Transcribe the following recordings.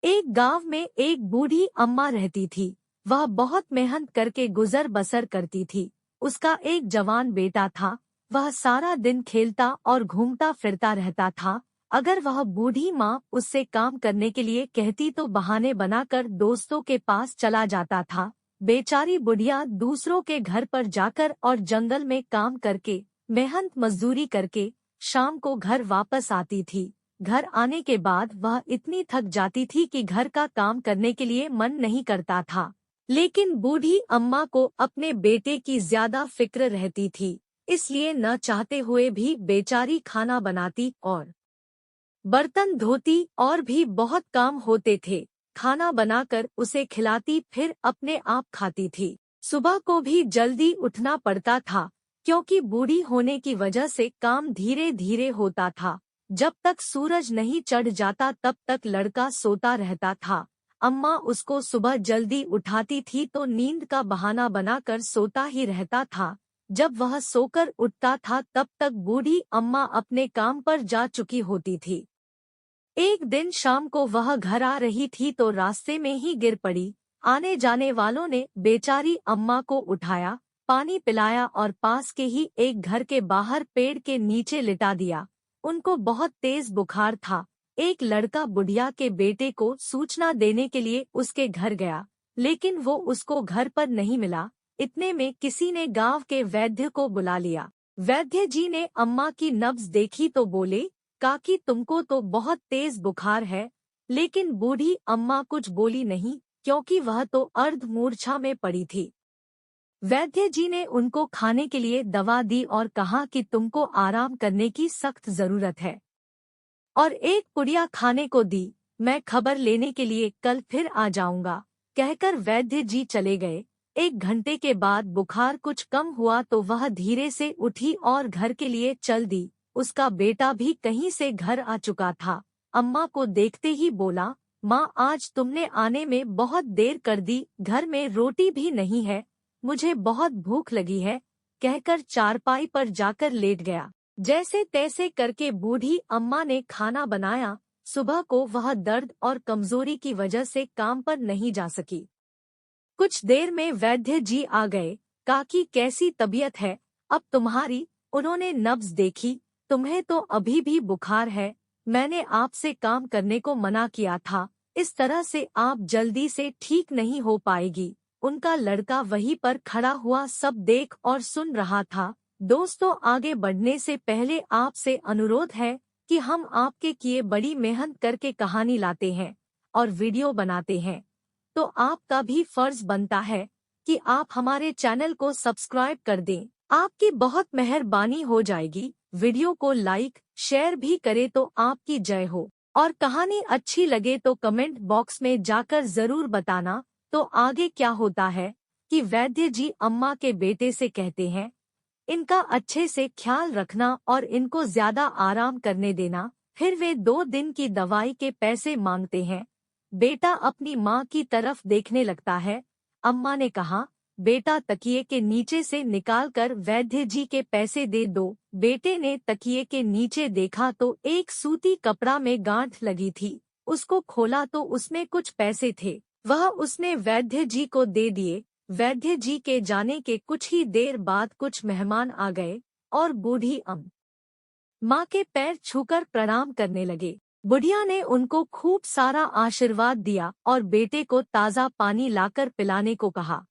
एक गांव में एक बूढ़ी अम्मा रहती थी। वह बहुत मेहनत करके गुजर बसर करती थी। उसका एक जवान बेटा था। वह सारा दिन खेलता और घूमता फिरता रहता था। अगर वह बूढ़ी माँ उससे काम करने के लिए कहती तो बहाने बनाकर दोस्तों के पास चला जाता था। बेचारी बुढ़िया दूसरों के घर पर जाकर और जंगल में काम करके मेहनत मजदूरी करके शाम को घर वापस आती थी। घर आने के बाद वह इतनी थक जाती थी कि घर का काम करने के लिए मन नहीं करता था। लेकिन बूढ़ी अम्मा को अपने बेटे की ज्यादा फिक्र रहती थी, इसलिए न चाहते हुए भी बेचारी खाना बनाती और बर्तन धोती और भी बहुत काम होते थे। खाना बनाकर उसे खिलाती फिर अपने आप खाती थी। सुबह को भी जल्दी उठना पड़ता था, क्योंकि बूढ़ी होने की वजह से काम धीरे धीरे होता था। जब तक सूरज नहीं चढ़ जाता तब तक लड़का सोता रहता था। अम्मा उसको सुबह जल्दी उठाती थी तो नींद का बहाना बनाकर सोता ही रहता था। जब वह सोकर उठता था तब तक बूढ़ी अम्मा अपने काम पर जा चुकी होती थी। एक दिन शाम को वह घर आ रही थी तो रास्ते में ही गिर पड़ी। आने जाने वालों ने बेचारी अम्मा को उठाया, पानी पिलाया और पास के ही एक घर के बाहर पेड़ के नीचे लिटा दिया। उनको बहुत तेज बुखार था। एक लड़का बुढ़िया के बेटे को सूचना देने के लिए उसके घर गया, लेकिन वो उसको घर पर नहीं मिला। इतने में किसी ने गांव के वैद्य को बुला लिया। वैद्य जी ने अम्मा की नब्ज देखी तो बोले, काकी तुमको तो बहुत तेज बुखार है। लेकिन बूढ़ी अम्मा कुछ बोली नहीं, क्योंकि वह तो अर्ध मूर्छा में पड़ी थी। वैद्य जी ने उनको खाने के लिए दवा दी और कहा कि तुमको आराम करने की सख्त जरूरत है, और एक पुड़िया खाने को दी। मैं खबर लेने के लिए कल फिर आ जाऊंगा, कहकर वैद्य जी चले गए। 1 घंटे के बाद बुखार कुछ कम हुआ तो वह धीरे से उठी और घर के लिए चल दी। उसका बेटा भी कहीं से घर आ चुका था। अम्मा को देखते ही बोला, माँ आज तुमने आने में बहुत देर कर दी, घर में रोटी भी नहीं है, मुझे बहुत भूख लगी है, कहकर चारपाई पर जाकर लेट गया। जैसे तैसे करके बूढ़ी अम्मा ने खाना बनाया। सुबह को वह दर्द और कमजोरी की वजह से काम पर नहीं जा सकी। कुछ देर में वैद्य जी आ गए। काकी कैसी तबीयत है अब तुम्हारी? उन्होंने नब्ज देखी। तुम्हें तो अभी भी बुखार है, मैंने आपसे काम करने को मना किया था, इस तरह से आप जल्दी से ठीक नहीं हो पाएगी। उनका लड़का वहीं पर खड़ा हुआ सब देख और सुन रहा था। दोस्तों, आगे बढ़ने से पहले आपसे अनुरोध है कि हम आपके किए बड़ी मेहनत करके कहानी लाते हैं और वीडियो बनाते हैं, तो आपका भी फर्ज बनता है कि आप हमारे चैनल को सब्सक्राइब कर दें। आपकी बहुत मेहरबानी हो जाएगी। वीडियो को लाइक शेयर भी करे तो आपकी जय हो। और कहानी अच्छी लगे तो कमेंट बॉक्स में जाकर जरूर बताना। तो आगे क्या होता है कि वैद्य जी अम्मा के बेटे से कहते हैं, इनका अच्छे से ख्याल रखना और इनको ज्यादा आराम करने देना। फिर वे 2 दिन की दवाई के पैसे मांगते हैं। बेटा अपनी माँ की तरफ देखने लगता है। अम्मा ने कहा, बेटा तकिए के नीचे से निकालकर वैद्य जी के पैसे दे दो। बेटे ने तकिए के नीचे देखा तो एक सूती कपड़ा में गांठ लगी थी। उसको खोला तो उसमें कुछ पैसे थे। वह उसने वैद्य जी को दे दिए। वैद्य जी के जाने के कुछ ही देर बाद कुछ मेहमान आ गए और बूढ़ी माँ के पैर छूकर प्रणाम करने लगे। बुढ़िया ने उनको खूब सारा आशीर्वाद दिया और बेटे को ताज़ा पानी लाकर पिलाने को कहा।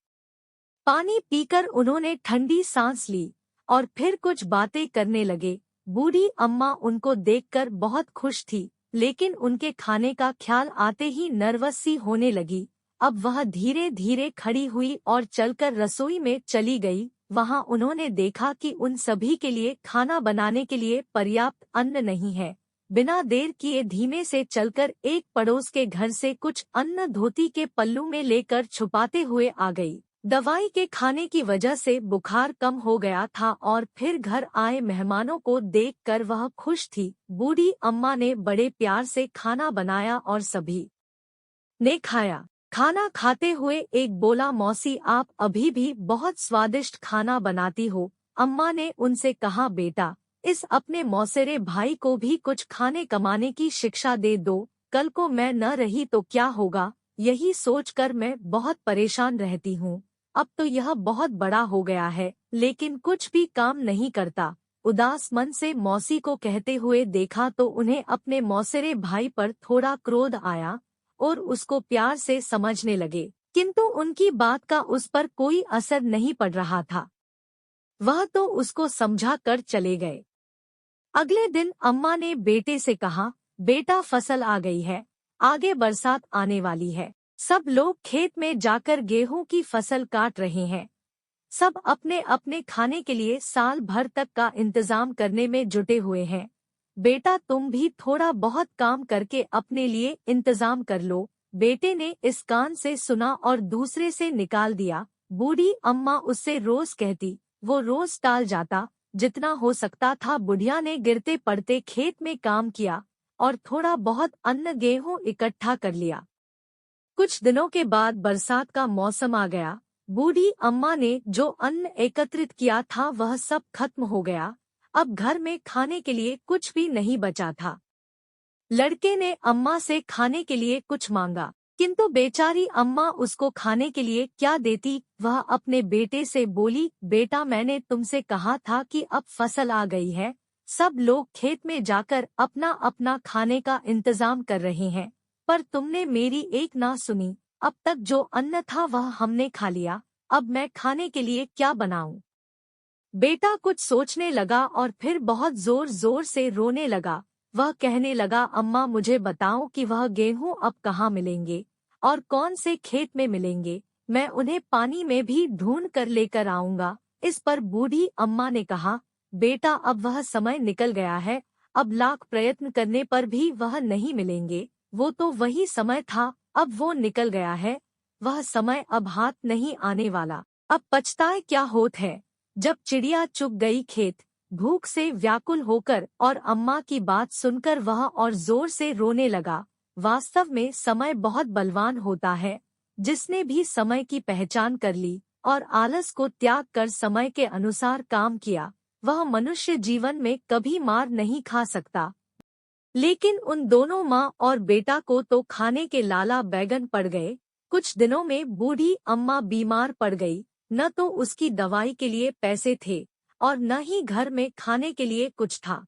पानी पीकर उन्होंने ठंडी सांस ली और फिर कुछ बातें करने लगे। बूढ़ी अम्मा उनको देखकर बहुत खुश थी, लेकिन उनके खाने का ख्याल आते ही नर्वस सी होने लगी। अब वह धीरे धीरे खड़ी हुई और चलकर रसोई में चली गई। वहां उन्होंने देखा कि उन सभी के लिए खाना बनाने के लिए पर्याप्त अन्न नहीं है। बिना देर किए धीमे से चलकर एक पड़ोस के घर से कुछ अन्न धोती के पल्लू में लेकर छुपाते हुए आ गई। दवाई के खाने की वजह से बुखार कम हो गया था और फिर घर आए मेहमानों को देखकर वह खुश थी। बूढ़ी अम्मा ने बड़े प्यार से खाना बनाया और सभी ने खाया। खाना खाते हुए एक बोला, मौसी आप अभी भी बहुत स्वादिष्ट खाना बनाती हो। अम्मा ने उनसे कहा, बेटा इस अपने मौसेरे भाई को भी कुछ खाने कमाने की शिक्षा दे दो, कल को मैं न रही तो क्या होगा, यही सोचकर मैं बहुत परेशान रहती हूँ। अब तो यह बहुत बड़ा हो गया है, लेकिन कुछ भी काम नहीं करता। उदास मन से मौसी को कहते हुए देखा तो उन्हें अपने मौसेरे भाई पर थोड़ा क्रोध आया और उसको प्यार से समझने लगे, किंतु उनकी बात का उस पर कोई असर नहीं पड़ रहा था। वह तो उसको समझा कर चले गए। अगले दिन अम्मा ने बेटे से कहा, बेटा फसल आ गई है, आगे बरसात आने वाली है। सब लोग खेत में जाकर गेहूं की फसल काट रहे हैं। सब अपने अपने खाने के लिए साल भर तक का इंतजाम करने में जुटे हुए हैं। बेटा तुम भी थोड़ा बहुत काम करके अपने लिए इंतजाम कर लो। बेटे ने इस कान से सुना और दूसरे से निकाल दिया। बूढ़ी अम्मा उससे रोज कहती, वो रोज टाल जाता। जितना हो सकता था बुढ़िया ने गिरते पड़ते खेत में काम किया और थोड़ा बहुत अन्न गेहूं इकट्ठा कर लिया। कुछ दिनों के बाद बरसात का मौसम आ गया। बूढ़ी अम्मा ने जो अन्न एकत्रित किया था वह सब खत्म हो गया। अब घर में खाने के लिए कुछ भी नहीं बचा था। लड़के ने अम्मा से खाने के लिए कुछ मांगा, किंतु बेचारी अम्मा उसको खाने के लिए क्या देती। वह अपने बेटे से बोली, बेटा मैंने तुमसे कहा था कि अब फसल आ गई है, सब लोग खेत में जाकर अपना अपना खाने का इंतजाम कर रहे हैं, पर तुमने मेरी एक ना सुनी। अब तक जो अन्न था वह हमने खा लिया, अब मैं खाने के लिए क्या बनाऊं। बेटा कुछ सोचने लगा और फिर बहुत जोर जोर से रोने लगा। वह कहने लगा, अम्मा मुझे बताओ कि वह गेहूं अब कहाँ मिलेंगे और कौन से खेत में मिलेंगे, मैं उन्हें पानी में भी ढूंढ कर लेकर आऊंगा। इस पर बूढ़ी अम्मा ने कहा, बेटा अब वह समय निकल गया है, अब लाख प्रयत्न करने पर भी वह नहीं मिलेंगे। वो तो वही समय था, अब वो निकल गया है, वह समय अब हाथ नहीं आने वाला। अब पछताए क्या होत है। जब चिड़िया चुग गई खेत, भूख से व्याकुल होकर और अम्मा की बात सुनकर वह और जोर से रोने लगा। वास्तव में समय बहुत बलवान होता है। जिसने भी समय की पहचान कर ली और आलस को त्याग कर समय के अनुसार काम किया, वह मनुष्य जीवन में कभी मार नहीं खा सकता। लेकिन उन दोनों माँ और बेटा को तो खाने के लाला बैगन पड़ गए। कुछ दिनों में बूढ़ी अम्मा बीमार पड़ गई। न तो उसकी दवाई के लिए पैसे थे और न ही घर में खाने के लिए कुछ था।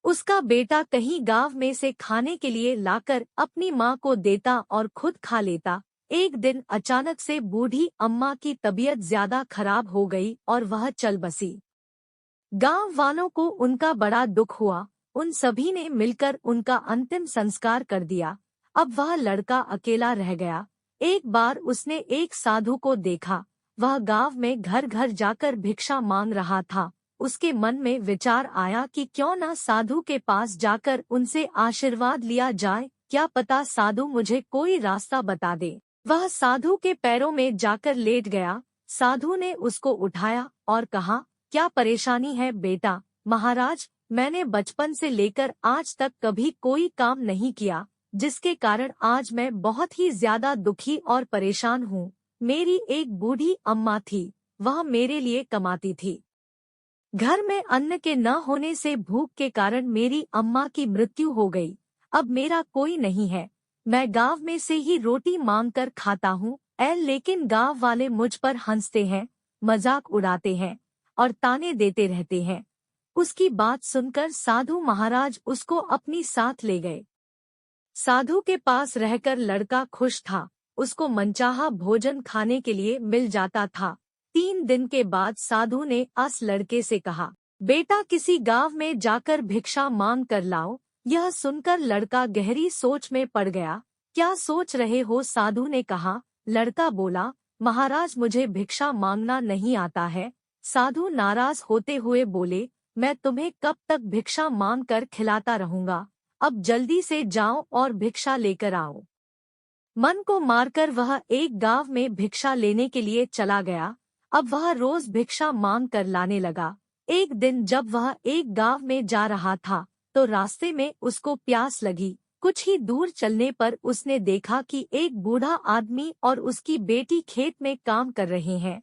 उसका बेटा कहीं गांव में से खाने के लिए लाकर अपनी माँ को देता और खुद खा लेता। एक दिन अचानक से बूढ़ी अम्मा की तबीयत ज्यादा खराब हो गई और वह चल बसी। गांव वालों को उनका बड़ा दुख हुआ। उन सभी ने मिलकर उनका अंतिम संस्कार कर दिया। अब वह लड़का अकेला रह गया। एक बार उसने एक साधु को देखा। वह गांव में घर घर जाकर भिक्षा मांग रहा था। उसके मन में विचार आया कि क्यों न साधु के पास जाकर उनसे आशीर्वाद लिया जाए, क्या पता साधु मुझे कोई रास्ता बता दे। वह साधु के पैरों में जाकर लेट गया। साधु ने उसको उठाया और कहा, क्या परेशानी है बेटा। महाराज, मैंने बचपन से लेकर आज तक कभी कोई काम नहीं किया, जिसके कारण आज मैं बहुत ही ज्यादा दुखी और परेशान हूँ। मेरी एक बूढ़ी अम्मा थी, वह मेरे लिए कमाती थी। घर में अन्न के न होने से भूख के कारण मेरी अम्मा की मृत्यु हो गई। अब मेरा कोई नहीं है। मैं गांव में से ही रोटी मांगकर खाता हूँ। लेकिन गांव वाले मुझ पर हंसते हैं, मजाक उड़ाते हैं और ताने देते रहते हैं। उसकी बात सुनकर साधु महाराज उसको अपनी साथ ले गए। साधु के पास रहकर लड़का खुश था। उसको मनचाहा भोजन खाने के लिए मिल जाता था। 3 दिन के बाद साधु ने उस लड़के से कहा, बेटा किसी गांव में जाकर भिक्षा मांग कर लाओ। यह सुनकर लड़का गहरी सोच में पड़ गया। क्या सोच रहे हो, साधु ने कहा। लड़का बोला, महाराज मुझे भिक्षा मांगना नहीं आता है। साधु नाराज होते हुए बोले, मैं तुम्हें कब तक भिक्षा मांग कर खिलाता रहूंगा। अब जल्दी से जाओ और भिक्षा लेकर आओ। मन को मारकर वह एक गांव में भिक्षा लेने के लिए चला गया। अब वह रोज भिक्षा मांग कर लाने लगा। एक दिन जब वह एक गांव में जा रहा था तो रास्ते में उसको प्यास लगी। कुछ ही दूर चलने पर उसने देखा कि एक बूढ़ा आदमी और उसकी बेटी खेत में काम कर रहे हैं।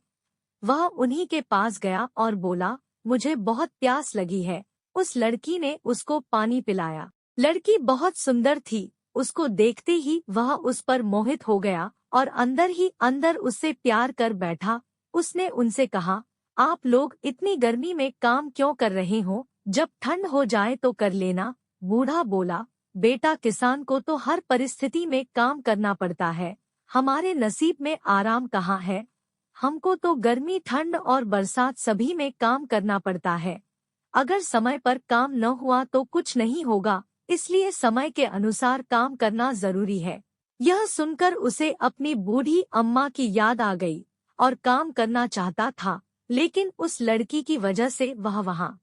वह उन्हीं के पास गया और बोला, मुझे बहुत प्यास लगी है। उस लड़की ने उसको पानी पिलाया। लड़की बहुत सुंदर थी। उसको देखते ही वह उस पर मोहित हो गया और अंदर ही अंदर उससे प्यार कर बैठा। उसने उनसे कहा, आप लोग इतनी गर्मी में काम क्यों कर रहे हो? जब ठंड हो जाए तो कर लेना। बूढ़ा बोला, बेटा किसान को तो हर परिस्थिति में काम करना पड़ता है, हमारे नसीब में आराम कहाँ है? हमको तो गर्मी ठंड और बरसात सभी में काम करना पड़ता है। अगर समय पर काम न हुआ तो कुछ नहीं होगा, इसलिए समय के अनुसार काम करना जरूरी है। यह सुनकर उसे अपनी बूढ़ी अम्मा की याद आ गई और काम करना चाहता था, लेकिन उस लड़की की वजह से वह वहाँ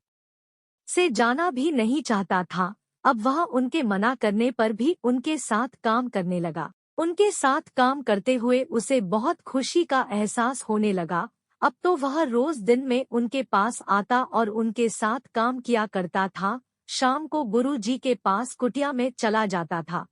से जाना भी नहीं चाहता था। अब वह उनके मना करने पर भी उनके साथ काम करने लगा। उनके साथ काम करते हुए उसे बहुत खुशी का एहसास होने लगा। अब तो वह रोज दिन में उनके पास आता और उनके साथ काम किया करता था। शाम को गुरुजी के पास कुटिया में चला जाता था।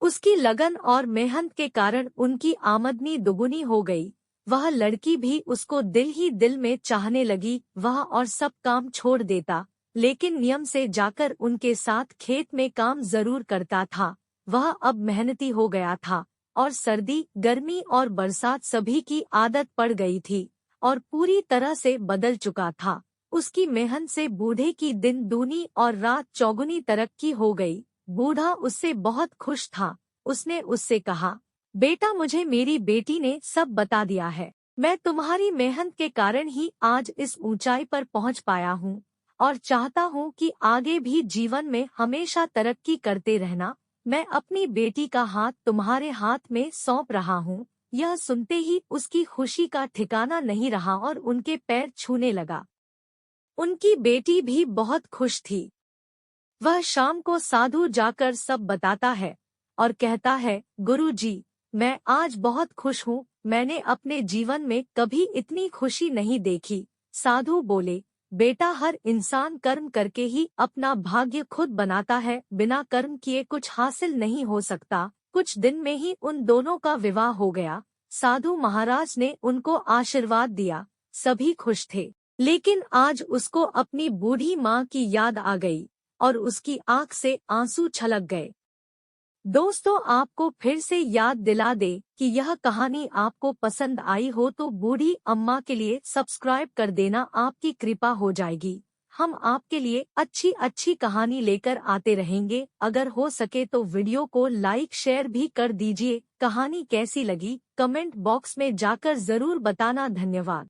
उसकी लगन और मेहनत के कारण उनकी आमदनी दुगुनी हो गई। वह लड़की भी उसको दिल ही दिल में चाहने लगी। वह और सब काम छोड़ देता, लेकिन नियम से जाकर उनके साथ खेत में काम जरूर करता था। वह अब मेहनती हो गया था और सर्दी, गर्मी और बरसात सभी की आदत पड़ गई थी और पूरी तरह से बदल चुका था। उसकी मेहनत से बूढ़े की दिन दूनी और रात चौगुनी तरक्की हो गई। बूढ़ा उससे बहुत खुश था। उसने उससे कहा, बेटा मुझे मेरी बेटी ने सब बता दिया है। मैं तुम्हारी मेहनत के कारण ही आज इस ऊंचाई पर पहुंच पाया हूँ और चाहता हूँ कि आगे भी जीवन में हमेशा तरक्की करते रहना। मैं अपनी बेटी का हाथ तुम्हारे हाथ में सौंप रहा हूँ। यह सुनते ही उसकी खुशी का ठिकाना नहीं रहा और उनके पैर छूने लगा। उनकी बेटी भी बहुत खुश थी। वह शाम को साधु जाकर सब बताता है और कहता है, गुरुजी, मैं आज बहुत खुश हूँ। मैंने अपने जीवन में कभी इतनी खुशी नहीं देखी। साधु बोले, बेटा हर इंसान कर्म करके ही अपना भाग्य खुद बनाता है, बिना कर्म किए कुछ हासिल नहीं हो सकता। कुछ दिन में ही उन दोनों का विवाह हो गया। साधु महाराज ने उनको आशीर्वाद दिया। सभी खुश थे, लेकिन आज उसको अपनी बूढ़ी माँ की याद आ गई और उसकी आंख से आंसू छलक गए। दोस्तों, आपको फिर से याद दिला दे कि यह कहानी आपको पसंद आई हो तो बूढ़ी अम्मा के लिए सब्सक्राइब कर देना, आपकी कृपा हो जाएगी। हम आपके लिए अच्छी अच्छी कहानी लेकर आते रहेंगे। अगर हो सके तो वीडियो को लाइक शेयर भी कर दीजिए। कहानी कैसी लगी कमेंट बॉक्स में जाकर जरूर बताना। धन्यवाद।